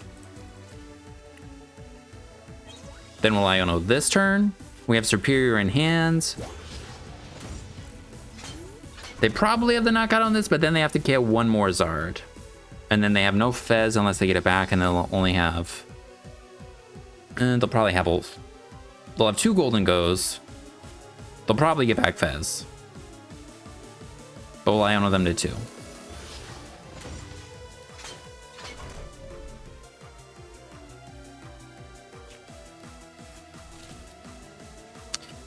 Then we'll Iono this turn. We have Superior in hands. They probably have the knockout on this, but then they have to KO 1 more Zard. And then they have no Fez unless they get it back, and they'll only have... And they'll probably have... They'll have 2 Golden Goes. They'll probably get back Fez. But we'll Iono them to 2.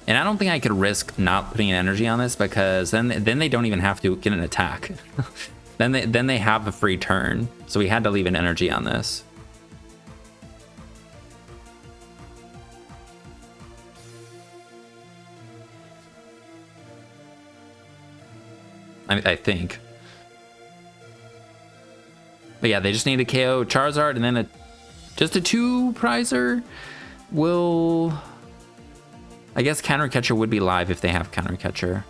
And I don't think I could risk not putting an energy on this, because then they don't even have to get an attack. then they have a free turn. So we had to leave an energy on this. I think. But yeah, they just need to KO Charizard, and then just a 2 prizer will... I guess Counter Catcher would be live if they have Counter Catcher.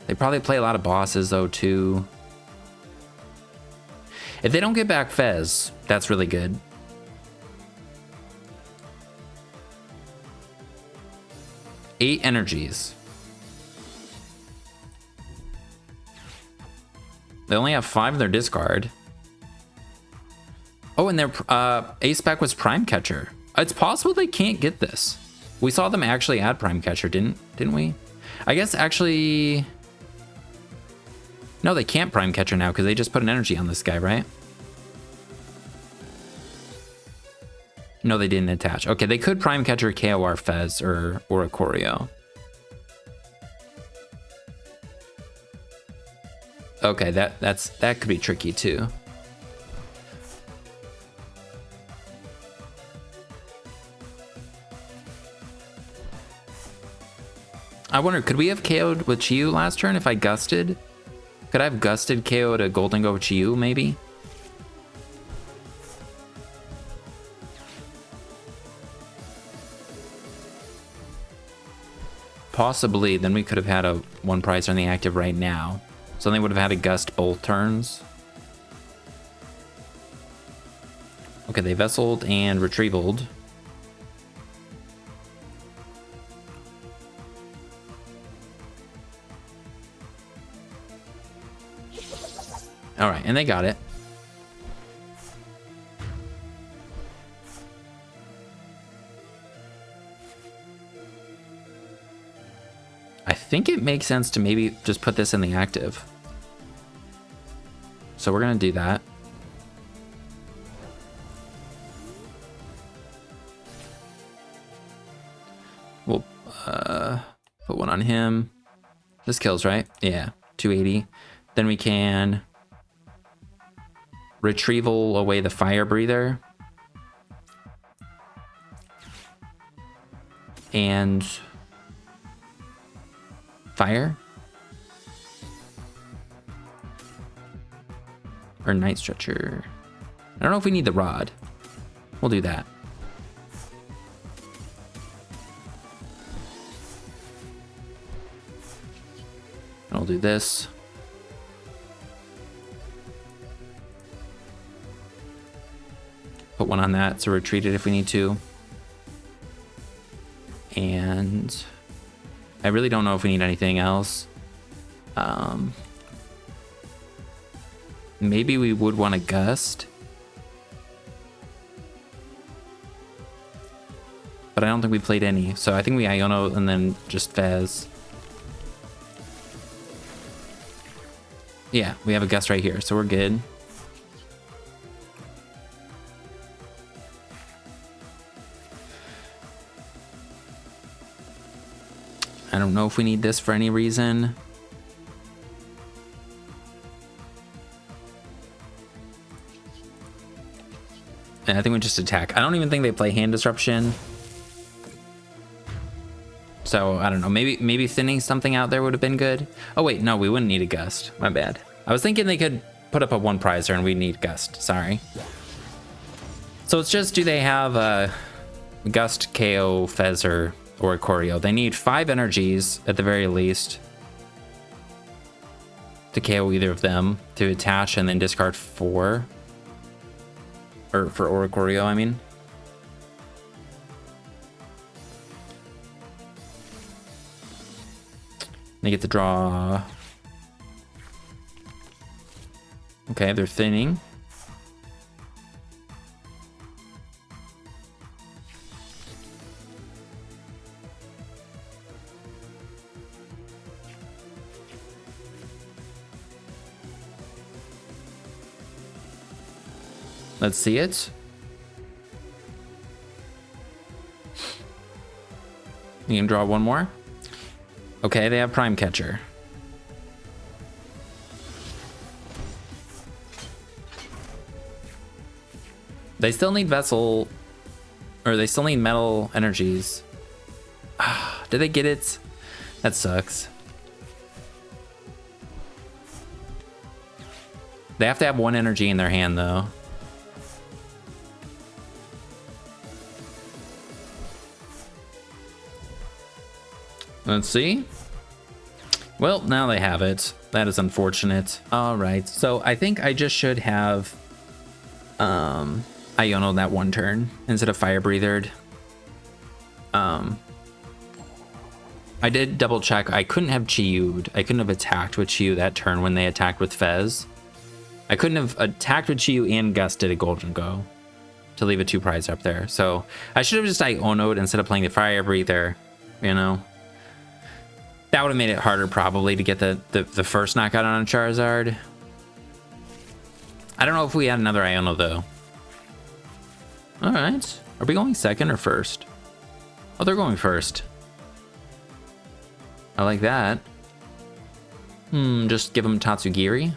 They probably play a lot of bosses though too. If they don't get back Fez, that's really good. Eight energies. They only have 5 in their discard. Oh, and their ace spec was Prime Catcher. It's possible they can't get this. We saw them actually add Prime Catcher, didn't we? I guess actually... No, they can't Prime Catcher now because they just put an energy on this guy, right? No, they didn't attach. Okay, they could Prime Catcher KOR Fez or Oricorio. Okay, that could be tricky too. I wonder, could we have KO'd with Chi-Yu last turn if I gusted? Could I have gusted KO to Golden Go Chiyu, maybe? Possibly, then we could have had a 1 prize on the active right now. So they would have had a gust both turns. Okay, they vesseled and retrievaled. All right, and they got it. I think it makes sense to maybe just put this in the active. So we're gonna do that. We'll put one on him. This kills, right? Yeah, 280. Then we can retrieval away the Firebreather. And fire? Or Night Stretcher. I don't know if we need the rod. We'll do that. I'll do this. Put one on that, so retreat it if we need to. And I really don't know if we need anything else. Maybe we would want a gust. But I don't think we played any, so I think we Iono and then just Fez. Yeah, we have a gust right here, so we're good. I don't know if we need this for any reason. I think we just attack. I don't even think they play hand disruption. So I don't know. Maybe thinning something out there would have been good. Oh wait, no, we wouldn't need a gust. My bad. I was thinking they could put up a 1 prizer and we need gust. Sorry. So it's just, do they have a gust, KO, Fez, or Oricorio? They need 5 energies at the very least to KO either of them, to attach and then discard 4. Or for Oricorio, I mean. They get to draw. Okay, they're thinning. Let's see it. You can draw one more. Okay, they have Prime Catcher. They still need Vessel, or they still need Metal Energies. Did they get it? That sucks. They have to have 1 energy in their hand, though. Let's see. Well, now they have it. That is unfortunate. All right, so I think I just should have Iono that 1 turn instead of Firebreathered. I did double check. I couldn't have Chiyu'd. I couldn't have attacked with Chiyu that turn when they attacked with Fez. I couldn't have attacked with Chiyu and gusted a Golden Go to leave a 2 prize up there. So I should have just Iono'd instead of playing the Firebreather, you know. That would have made it harder probably to get the first knockout on a Charizard. I don't know if we had another Iono though. All right, are we going second or first? Oh, they're going first. I like that. Just give them Tatsugiri.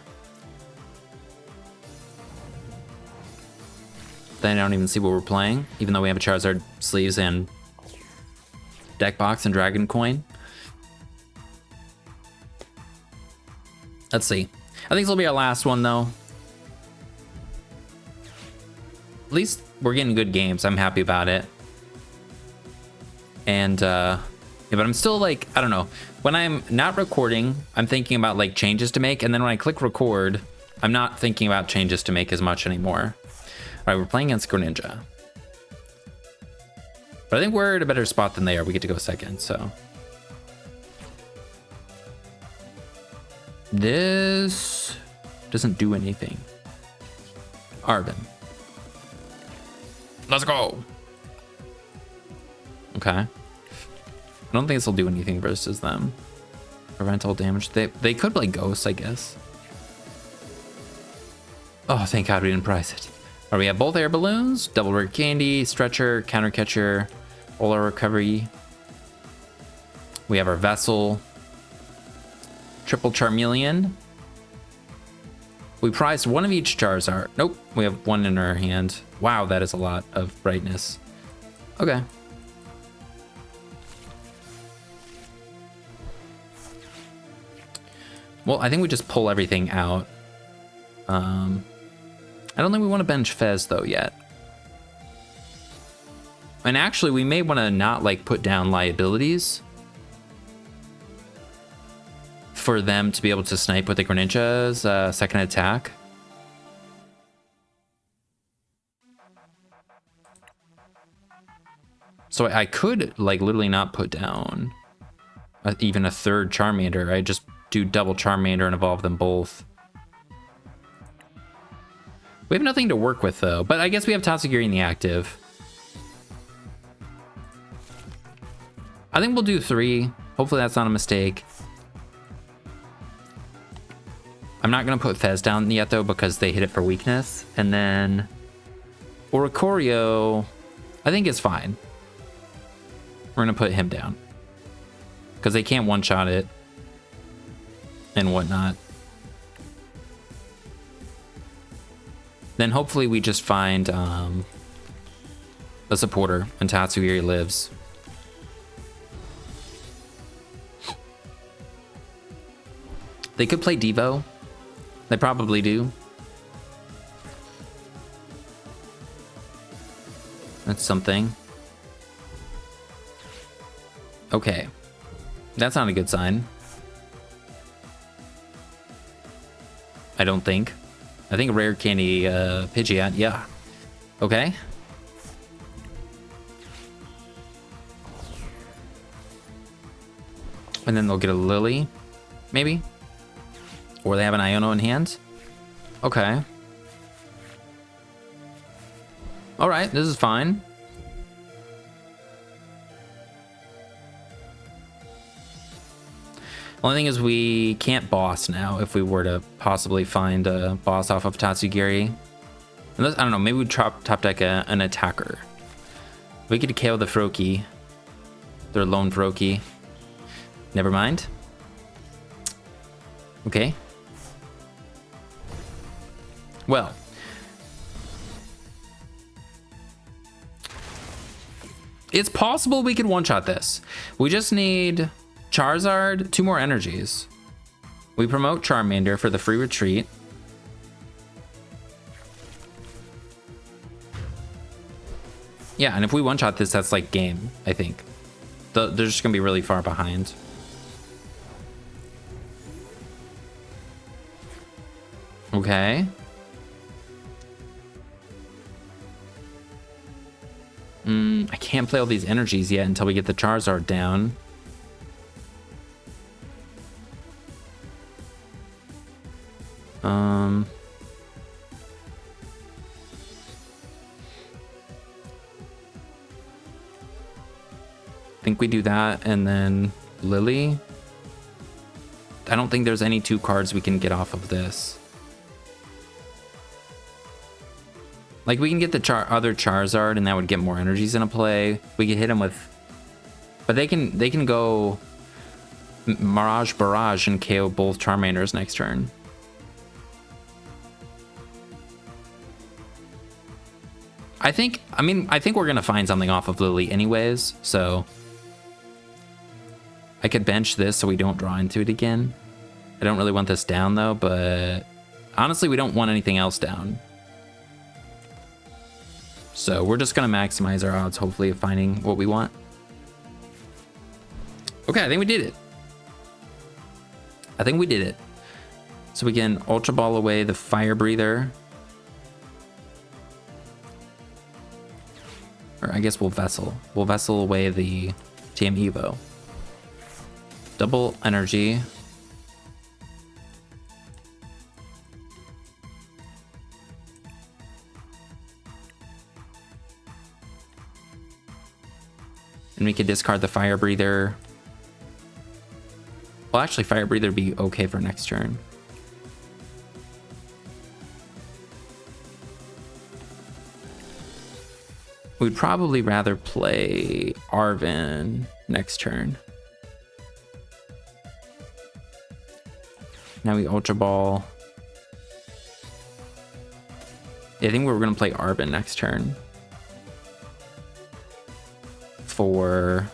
Then I don't even see what we're playing, even though we have a Charizard sleeves and deck box and Dragon Coin. Let's see. I think this will be our last one, though. At least we're getting good games. I'm happy about it. And, yeah, but I'm still like, I don't know. When I'm not recording, I'm thinking about like changes to make. And then when I click record, I'm not thinking about changes to make as much anymore. All right, we're playing against Greninja. But I think we're at a better spot than they are. We get to go second, so. This doesn't do anything. Arven. Let's go. Okay. I don't think this will do anything versus them. Prevent all damage. They could play Ghosts, I guess. Oh, thank God we didn't prize it. All right, we have both Air Balloons, Double Rare Candy, Stretcher, Counter Catcher, Ola Recovery. We have our Vessel. Triple Charmeleon. We prized one of each Charizard. Nope, we have one in our hand. Wow, that is a lot of brightness. Okay. Well, I think we just pull everything out. I don't think we want to bench Fez though yet. And actually, we may want to not like put down liabilities for them to be able to snipe with the Greninja's second attack. So I could like literally not put down even a third Charmander. I just do double Charmander and evolve them both. We have nothing to work with though, but I guess we have Tatsugiri in the active. I think we'll do 3. Hopefully that's not a mistake. I'm not gonna put Fez down yet though because they hit it for weakness. And then Oricorio, I think is fine. We're gonna put him down because they can't one-shot it and whatnot. Then hopefully we just find a supporter and Tatsugiri lives. They could play Devo. They probably do. That's something. Okay. That's not a good sign. I don't think. I think Rare Candy Pidgeot, yeah. Okay. And then they'll get a Lillie, maybe? Or they have an Iono in hand? Okay. Alright, this is fine. Only thing is we can't boss now if we were to possibly find a boss off of Tatsugiri. Unless, I don't know, maybe we'd top deck an attacker. We could KO the Froakie. Their lone Froakie. Never mind. Okay. Well. It's possible we could one-shot this. We just need Charizard, 2 more energies. We promote Charmander for the free retreat. Yeah, and if we one-shot this, that's like game, I think. They're just gonna be really far behind. Okay. I can't play all these energies yet until we get the Charizard down. I think we do that and then Lillie. I don't think there's any 2 cards we can get off of this. Like we can get the other Charizard and that would get more energies into play. We could hit him with, but they can go Mirage Barrage and KO both Charmanders next turn. I think we're gonna find something off of Lillie anyways, so I could bench this so we don't draw into it again. I don't really want this down though, but honestly, we don't want anything else down. So we're just gonna maximize our odds, hopefully, of finding what we want. Okay, I think we did it. I think we did it. So we can Ultra Ball away the Firebreather. Or I guess we'll Vessel. We'll Vessel away the TM Evo. Double energy. And we could discard the Firebreather. Well, actually, Firebreather would be okay for next turn. We'd probably rather play Arven next turn. Now we Ultra Ball. Yeah, I think we're going to play Arven next turn. For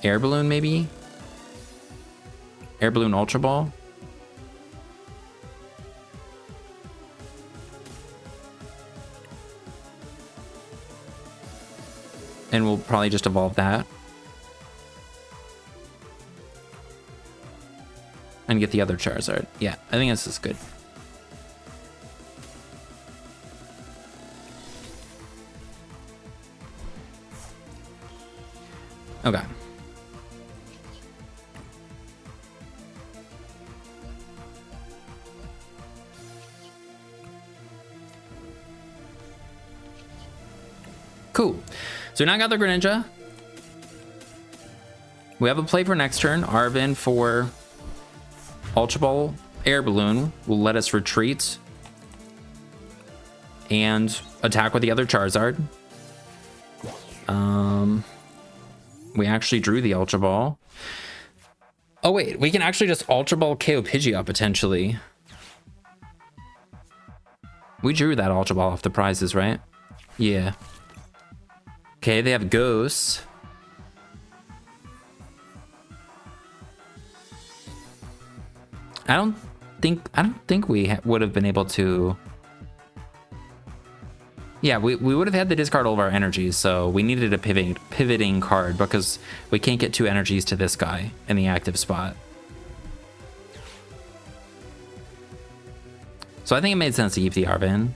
Air Balloon, maybe? Air Balloon Ultra Ball? And we'll probably just evolve that. And get the other Charizard. Yeah, I think this is good. Okay. Cool. So we now got the Greninja. We have a play for next turn. Arven for Ultra Ball Air Balloon will let us retreat and attack with the other Charizard. We actually drew the Ultra Ball. Oh wait, we can actually just Ultra Ball KO Pidgeot potentially. We drew that Ultra Ball off the prizes, right? Yeah. Okay, they have Ghosts. I don't think we would have been able to. Yeah, we would have had to discard all of our energies, so we needed a pivoting card because we can't get 2 energies to this guy in the active spot. So I think it made sense to keep the Arven.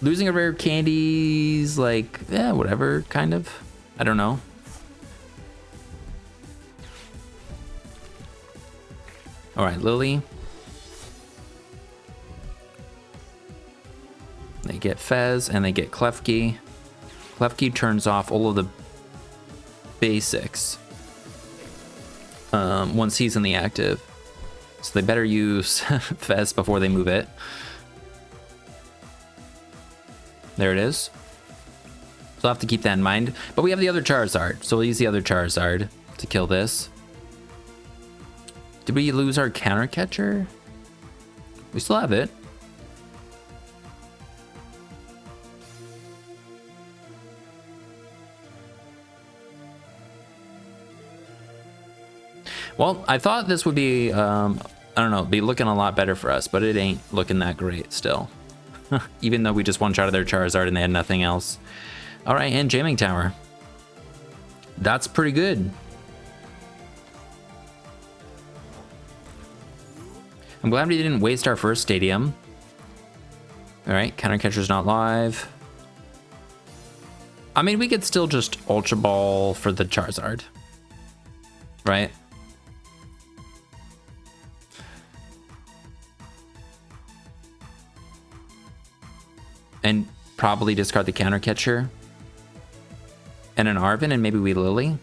Losing a rare candy's like, yeah, whatever, kind of. I don't know. All right, Lillie. They get Fez and they get Klefki. Klefki turns off all of the basics once he's in the active. So they better use Fez before they move it. There it is. So I'll have to keep that in mind. But we have the other Charizard, so we'll use the other Charizard to kill this. Did we lose our counter catcher? We still have it. Well, I thought this would be, I don't know, be looking a lot better for us, but it ain't looking that great still. Even though we just one-shotted their Charizard and they had nothing else. All right, and Jamming Tower. That's pretty good. I'm glad we didn't waste our first stadium. All right, counter catcher's not live. I mean, we could still just Ultra Ball for the Charizard, right? And probably discard the counter catcher and an Arven, and maybe we Lillie.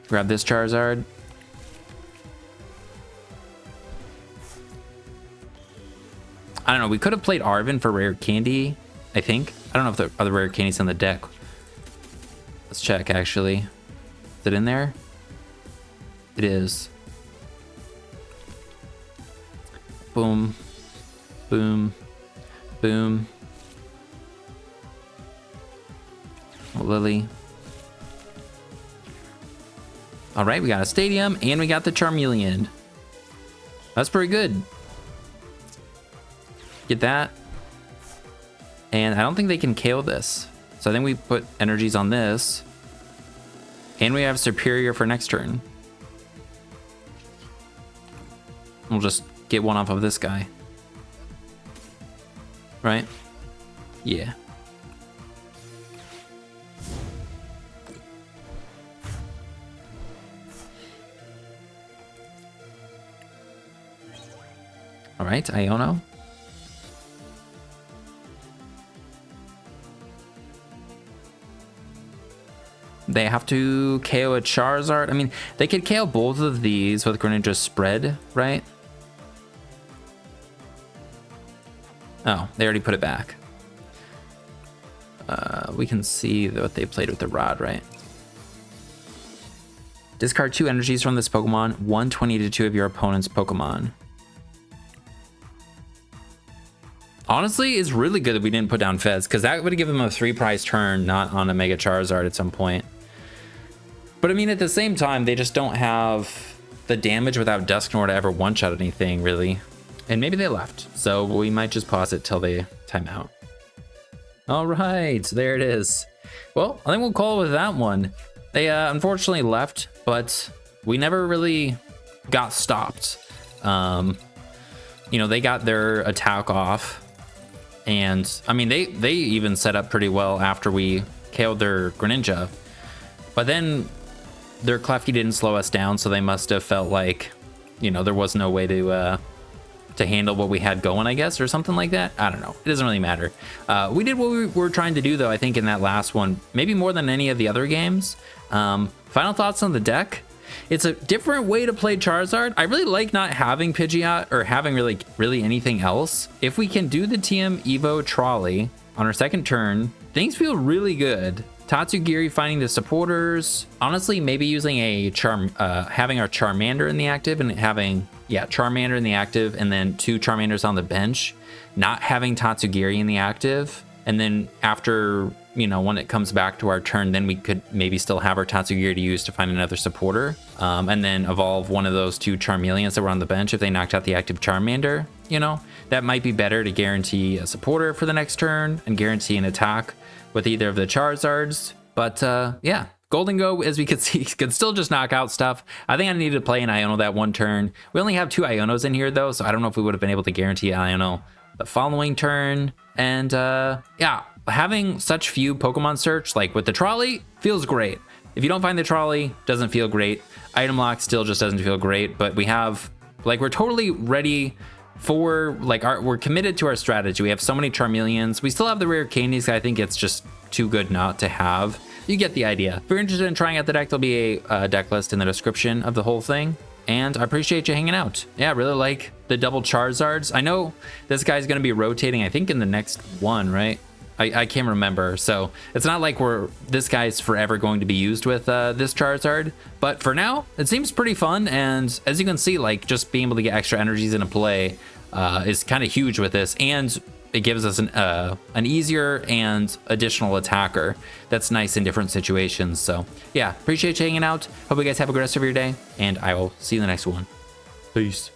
Grab this Charizard. I don't know. We could have played Arven for rare candy, I think. I don't know if there are other rare candies on the deck. Let's check, actually. Is it in there? It is. Boom. Boom. Boom. Lillie. All right, we got a stadium and we got the Charmeleon. That's pretty good. Get that. And I don't think they can KO this. So I think we put energies on this. And we have Superior for next turn. We'll just get one off of this guy. Right? Yeah. All right, Iono. They have to KO a Charizard. I mean, they could KO both of these with Greninja spread, right? Oh, they already put it back. We can see what they played with the rod, right? Discard 2 energies from this Pokemon, 120 to 2 of your opponent's Pokemon. Honestly, it's really good that we didn't put down Fez, because that would have given them a 3-prize turn, not on a Mega Charizard at some point. But I mean, at the same time, they just don't have the damage without Dusknoir to ever one-shot anything, really. And maybe they left, so we might just pause it till they time out. All right, there it is. Well, I think we'll call it with that one. They unfortunately left, but we never really got stopped. You know, they got their attack off. And I mean, they even set up pretty well after we KO'd their Greninja. But then their Klefki didn't slow us down, so they must have felt like, you know, there was no way to handle what we had going, I guess, or something like that. I don't know. It doesn't really matter. We did what we were trying to do, though, I think, in that last one, maybe more than any of the other games. Final thoughts on the deck? It's a different way to play Charizard. I really like not having Pidgeot or having really anything else. If we can do the TM Evo Trolley on our second turn, things feel really good. Tatsugiri finding the supporters. Honestly, maybe using a having our Charmander in the active and having, yeah, Charmander in the active and then 2 Charmanders on the bench. Not having Tatsugiri in the active. And then after, you know, when it comes back to our turn, then we could maybe still have our Tatsugiri to use to find another supporter. And then evolve one of those 2 Charmeleons that were on the bench if they knocked out the active Charmander. You know, that might be better to guarantee a supporter for the next turn and guarantee an attack with either of the Charizards. But yeah, Golden Go, as we could see, could still just knock out stuff. I think I needed to play an Iono that one turn. We only have 2 Ionos in here, though, so I don't know if we would have been able to guarantee Iono the following turn. And yeah, having such few Pokemon search, like with the trolley, feels great. If you don't find the trolley, doesn't feel great. Item lock still just doesn't feel great, but we have, like, we're totally ready for, like, we're committed to our strategy. We have so many Charmeleons. We still have the rare candies. I think it's just too good not to have. You get the idea. If you're interested in trying out the deck, there'll be a deck list in the description of the whole thing. And I appreciate you hanging out. Yeah, I really like the double Charizards. I know this guy's going to be rotating, I think, in the next one, right? I can't remember. So it's not like this guy's forever going to be used with this Charizard. But for now, it seems pretty fun. And as you can see, like, just being able to get extra energies into play is kind of huge with this. And it gives us an easier and additional attacker that's nice in different situations. So yeah, appreciate you hanging out. Hope you guys have a good rest of your day, and I will see you in the next one. Peace.